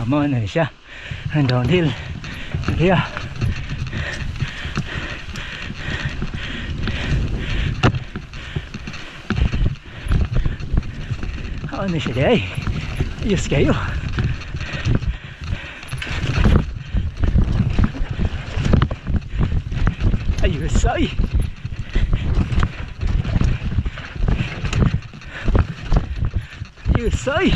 mao na siya ang downhill. Yeah. Ano siya day? Ayos kayo. Ayos ay. Ayos ay.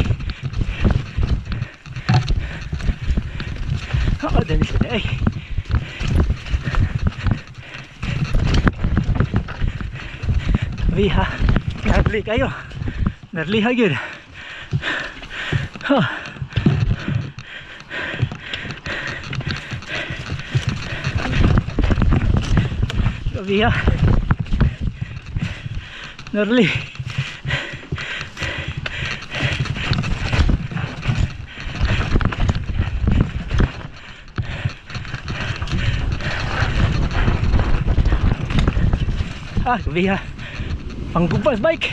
Ano siya day? Viha. Narli kayo. Narli hagid. Huh. Sabi ha. Narli. Sabi ha. Panggubas bike.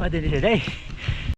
What did it today?